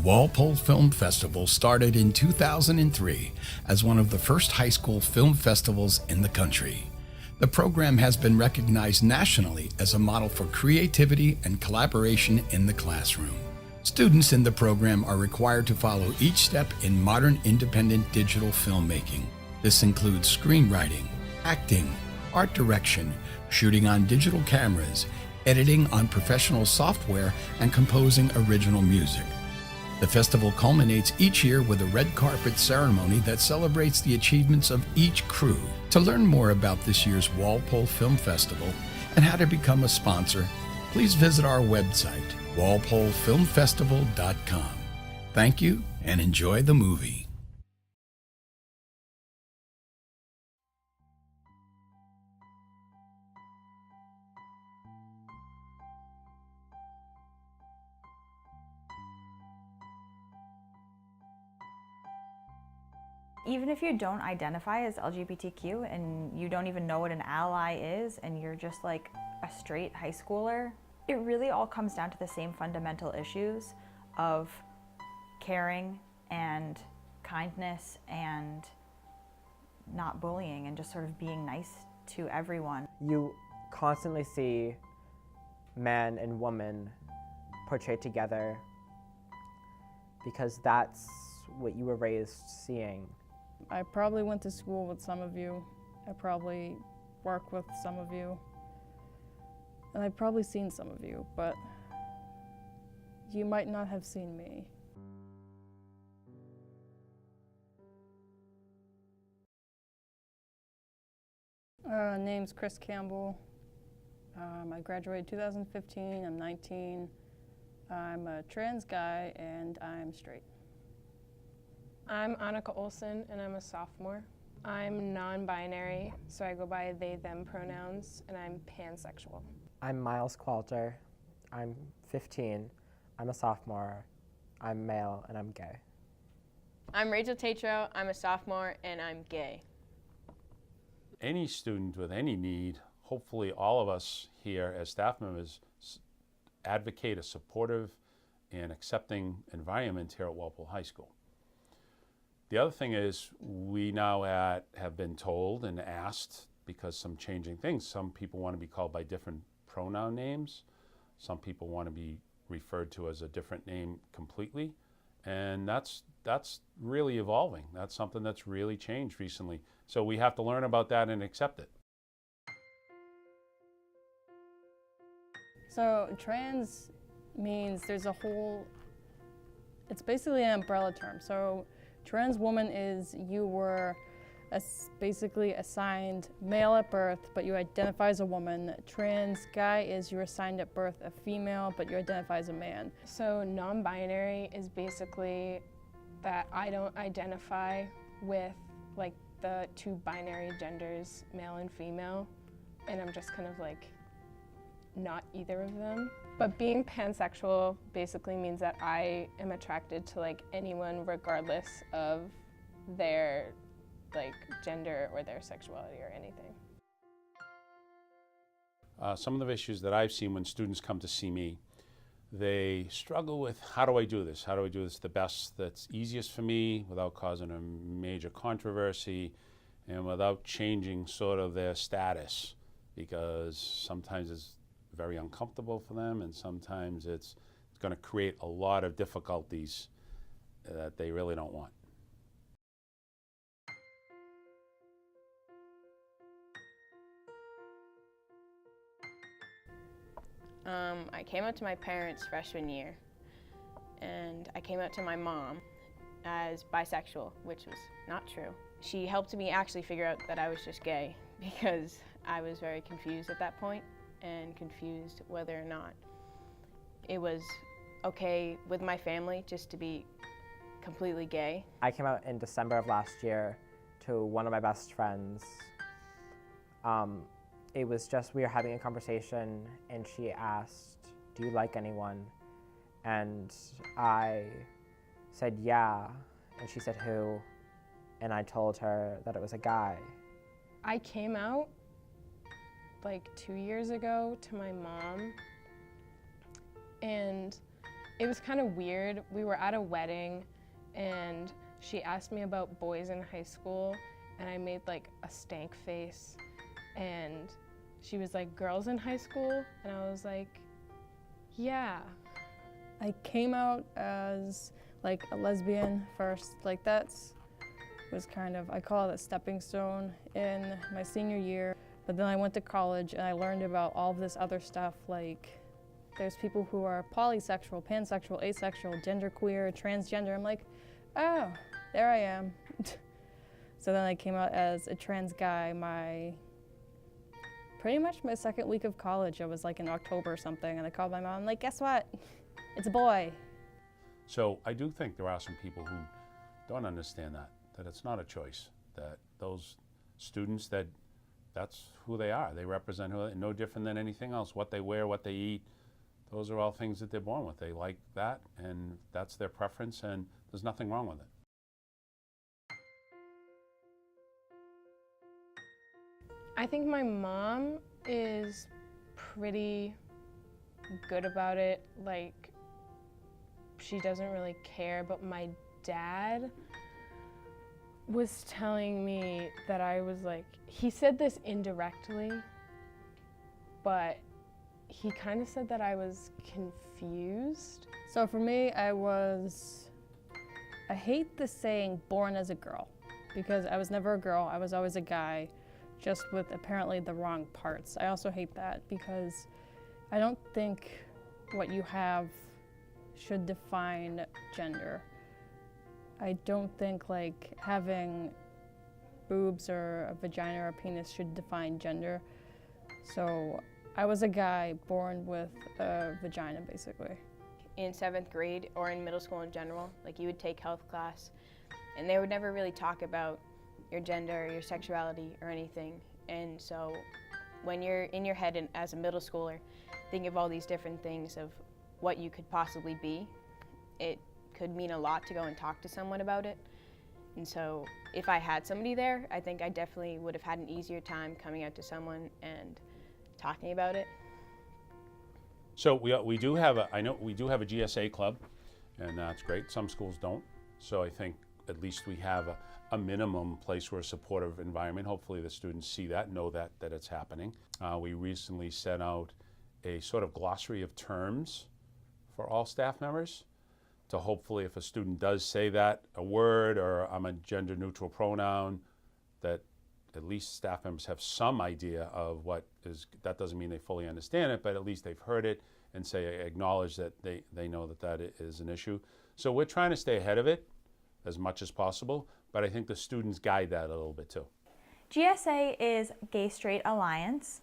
Walpole Film Festival started in 2003 as one of the first high school film festivals in the country. The program has been recognized nationally as a model for creativity and collaboration in the classroom. Students in the program are required to follow each step in modern independent digital filmmaking. This includes screenwriting, acting, art direction, shooting on digital cameras, editing on professional software, and composing original music. The festival culminates each year with a red carpet ceremony that celebrates the achievements of each crew. To learn more about this year's Walpole Film Festival and how to become a sponsor, please visit our website, walpolefilmfestival.com. Thank you and enjoy the movie. Even if you don't identify as LGBTQ and you don't even know what an ally is and you're just like a straight high schooler, it really all comes down to the same fundamental issues of caring and kindness and not bullying and just sort of being nice to everyone. You constantly see man and woman portrayed together because that's what you were raised seeing. I probably went to school with some of you. I probably work with some of you. And I've probably seen some of you, but you might not have seen me. Name's Chris Campbell. I graduated 2015, I'm 19. I'm a trans guy and I'm straight. I'm Annika Olsen and I'm a sophomore. I'm non-binary, so I go by they, them pronouns, and I'm pansexual. I'm Miles Qualter. I'm 15. I'm a sophomore. I'm male and I'm gay. I'm Rachel Tatro. I'm a sophomore and I'm gay. Any student with any need, hopefully all of us here as staff members advocate a supportive and accepting environment here at Walpole High School. The other thing is we now have been told and asked, because some changing things, some people want to be called by different pronoun names, some people want to be referred to as a different name completely, and that's really evolving. That's something that's really changed recently. So we have to learn about that and accept it. So trans means there's a whole, it's basically an umbrella term. So trans woman is you were basically assigned male at birth, but you identify as a woman. Trans guy is you were assigned at birth a female, but you identify as a man. So non-binary is basically that I don't identify with like the two binary genders, male and female, and I'm just kind of like not either of them. But being pansexual basically means that I am attracted to like anyone regardless of their like gender or their sexuality or anything. Some of the issues that I've seen when students come to see me, they struggle with, how do I do this? How do I do this the best that's easiest for me without causing a major controversy and without changing sort of their status? Because sometimes it's very uncomfortable for them, and sometimes it's going to create a lot of difficulties that they really don't want. I came out to my parents freshman year, and I came out to my mom as bisexual, which was not true. She helped me actually figure out that I was just gay because I was very confused at that point and confused whether or not it was okay with my family just to be completely gay. I came out in December of last year to one of my best friends. It was just, we were having a conversation and she asked, do you like anyone? And I said, yeah. And she said, who? And I told her that it was a guy. I came out like 2 years ago to my mom, and It was kind of weird. We were at a wedding and she asked me about boys in high school and I made like a stank face, and she was like, girls in high school? And I was like, yeah. I came out as like a lesbian first. Like that's was kind of, I call it a stepping stone in my senior year. But then I went to college and I learned about all of this other stuff, like there's people who are polysexual, pansexual, asexual, genderqueer, transgender. I'm like, oh, there I am. So then I came out as a trans guy pretty much my second week of college. I was like in October or something, and I called my mom, like, guess what? It's a boy. So I do think there are some people who don't understand that it's not a choice, that those students, that's who they are. They represent who they are, no different than anything else. What they wear, what they eat, those are all things that they're born with. They like that, and that's their preference, and there's nothing wrong with it. I think my mom is pretty good about it. Like, she doesn't really care, but my dad was telling me that I was like, he said this indirectly, but he kind of said that I was confused. So for me, I hate the saying born as a girl, because I was never a girl, I was always a guy, just with apparently the wrong parts. I also hate that because I don't think what you have should define gender. I don't think like having boobs or a vagina or a penis should define gender. So I was a guy born with a vagina, basically. In 7th grade or in middle school in general, like you would take health class and they would never really talk about your gender, your sexuality, or anything. And so when you're in your head and as a middle schooler, thinking of all these different things of what you could possibly be, it could mean a lot to go and talk to someone about it. And so if I had somebody there, I think I definitely would have had an easier time coming out to someone and talking about it. So we do have a GSA club, and that's great. Some schools don't. So I think at least we have a minimum place where a supportive environment. Hopefully the students see that, know that it's happening. We recently sent out a sort of glossary of terms for all staff members to hopefully, if a student does say that, a word, or I'm a gender neutral pronoun, that at least staff members have some idea of what is. That doesn't mean they fully understand it, but at least they've heard it and acknowledge that they know that is an issue. So we're trying to stay ahead of it as much as possible, but I think the students guide that a little bit too. GSA is Gay Straight Alliance.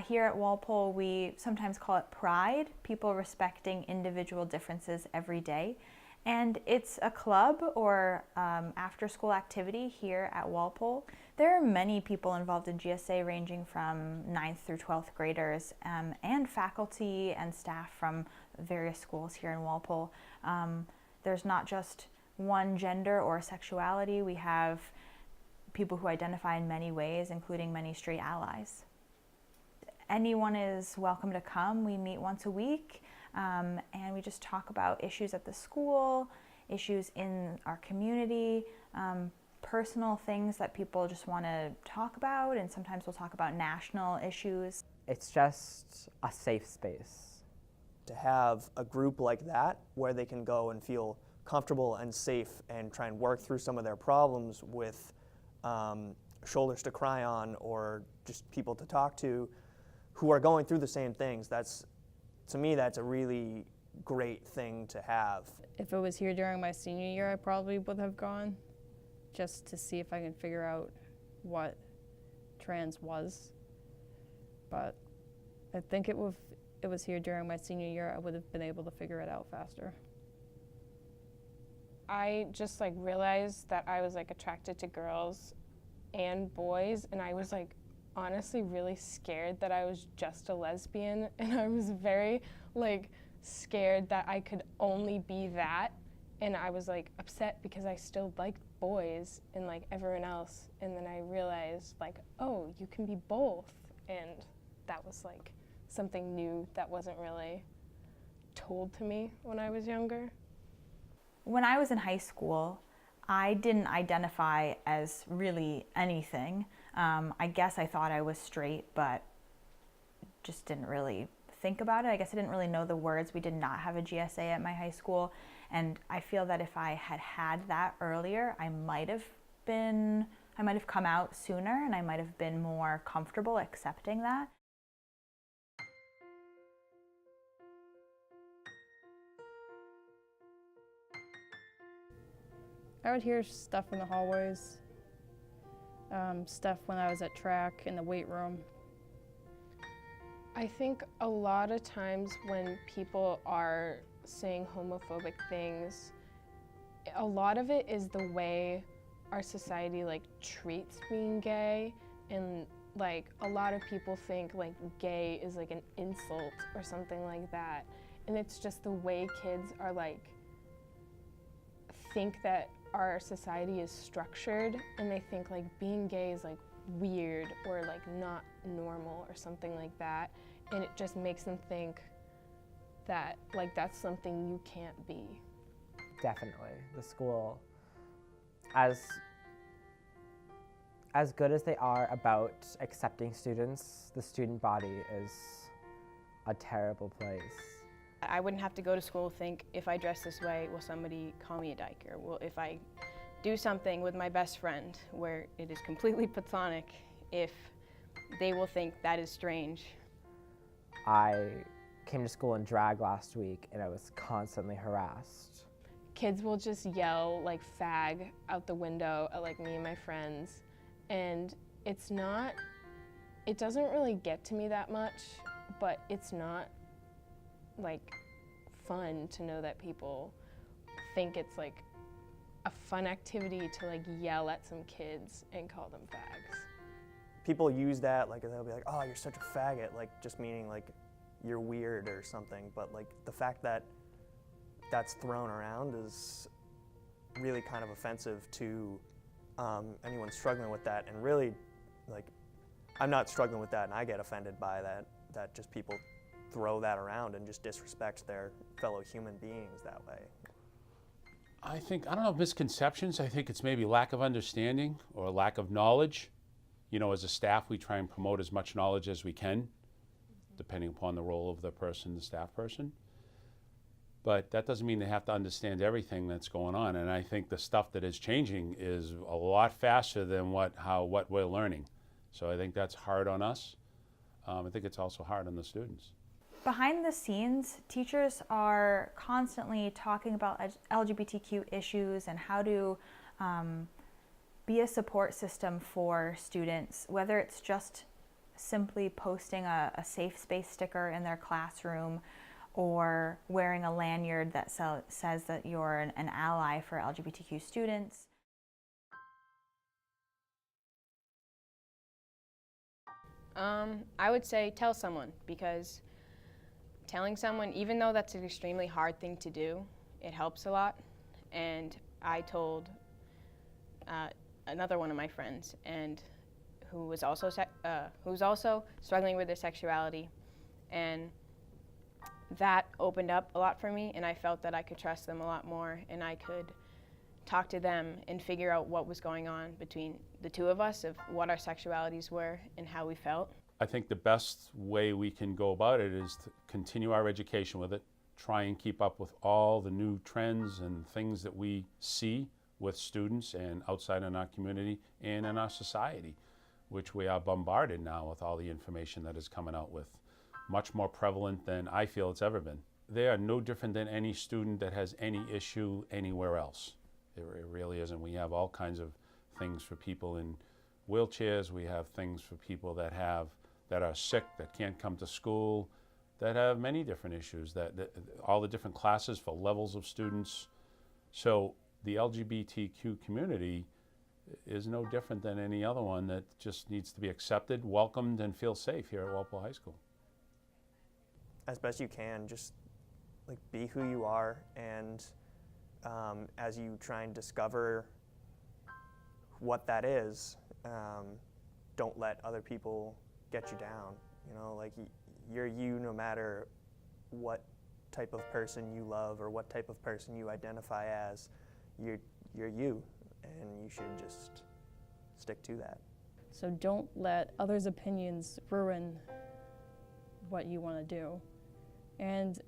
Here at Walpole, we sometimes call it Pride, people respecting individual differences every day. And it's a club or after-school activity here at Walpole. There are many people involved in GSA, ranging from 9th through 12th graders and faculty and staff from various schools here in Walpole. There's not just one gender or sexuality. We have people who identify in many ways, including many straight allies. Anyone is welcome to come. We meet once a week, and we just talk about issues at the school, issues in our community, personal things that people just want to talk about, and sometimes we'll talk about national issues. It's just a safe space. To have a group like that where they can go and feel comfortable and safe and try and work through some of their problems with shoulders to cry on, or just people to talk to who are going through the same things. To me, that's a really great thing to have. If it was here during my senior year, I probably would have gone just to see if I can figure out what trans was. But I think if it was here during my senior year, I would have been able to figure it out faster. I just realized that I was attracted to girls and boys, and I was honestly really scared that I was just a lesbian, and I was very scared that I could only be that, and I was upset because I still liked boys and everyone else, and then I realized oh, you can be both, and that was something new that wasn't really told to me when I was younger. When I was in high school, I didn't identify as really anything. I guess I thought I was straight, but just didn't really think about it. I guess I didn't really know the words. We did not have a GSA at my high school, and I feel that if I had had that earlier, I might have come out sooner, and I might have been more comfortable accepting that. I would hear stuff in the hallways, stuff when I was at track in the weight room. I think a lot of times when people are saying homophobic things, a lot of it is the way our society like treats being gay, and like a lot of people think like gay is like an insult or something like that, and it's just the way kids are like think that our society is structured, and they think like being gay is like weird or like not normal or something like that, and it just makes them think that like that's something you can't be. Definitely. The school, as good as they are about accepting students, the student body is a terrible place. I wouldn't have to go to school think, if I dress this way, will somebody call me a dyke? Or will, if I do something with my best friend where it is completely platonic, if they will think that is strange. I came to school in drag last week and I was constantly harassed. Kids will just yell like fag out the window at like me and my friends, and it doesn't really get to me that much, but it's not like fun to know that people think it's like a fun activity to like yell at some kids and call them fags. People use that, like they'll be like, oh, you're such a faggot, like just meaning like you're weird or something, but like the fact that that's thrown around is really kind of offensive to anyone struggling with that, and really, like, I'm not struggling with that and I get offended by that just people throw that around and just disrespect their fellow human beings that way. I don't know, misconceptions. I think it's maybe lack of understanding or lack of knowledge. You know, as a staff, we try and promote as much knowledge as we can, depending upon the role of the person, the staff person. But that doesn't mean they have to understand everything that's going on. And I think the stuff that is changing is a lot faster than what we're learning. So I think that's hard on us. I think it's also hard on the students. Behind the scenes, teachers are constantly talking about LGBTQ issues and how to be a support system for students, whether it's just simply posting a safe space sticker in their classroom or wearing a lanyard that says that you're an ally for LGBTQ students. I would say tell someone, because telling someone, even though that's an extremely hard thing to do, it helps a lot. And I told another one of my friends, and who was also struggling with their sexuality, and that opened up a lot for me, and I felt that I could trust them a lot more, and I could talk to them and figure out what was going on between the two of us, of what our sexualities were and how we felt. I think the best way we can go about it is to continue our education with it, try and keep up with all the new trends and things that we see with students and outside in our community and in our society, which we are bombarded now with all the information that is coming out with, much more prevalent than I feel it's ever been. They are no different than any student that has any issue anywhere else. It really isn't. We have all kinds of things for people in wheelchairs. We have things for people that are sick, that can't come to school, that have many different issues, that all the different classes for levels of students. So the LGBTQ community is no different than any other one that just needs to be accepted, welcomed, and feel safe here at Walpole High School. As best you can, just like be who you are, and as you try and discover what that is, don't let other people get you down. You know, like you're you no matter what type of person you love or what type of person you identify as. You're you, and you should just stick to that. So don't let others' opinions ruin what you want to do. And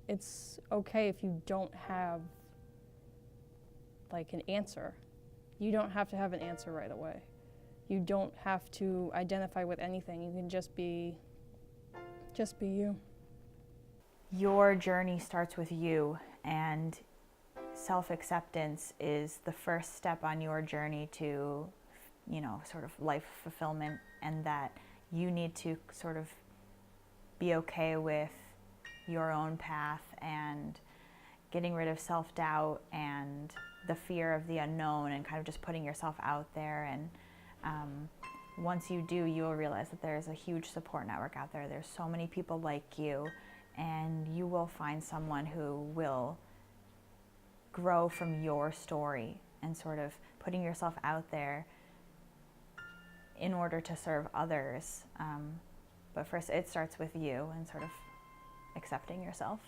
it's okay if you don't have like an answer. You don't have to have an answer right away. You don't have to identify with anything. You can just be you. Your journey starts with you, and self-acceptance is the first step on your journey to, you know, sort of life fulfillment, and that you need to sort of be okay with your own path and getting rid of self-doubt and the fear of the unknown and kind of just putting yourself out there. And once you do, you will realize that there's a huge support network out there. There's so many people like you, and you will find someone who will grow from your story and sort of putting yourself out there in order to serve others. But first, it starts with you and sort of accepting yourself.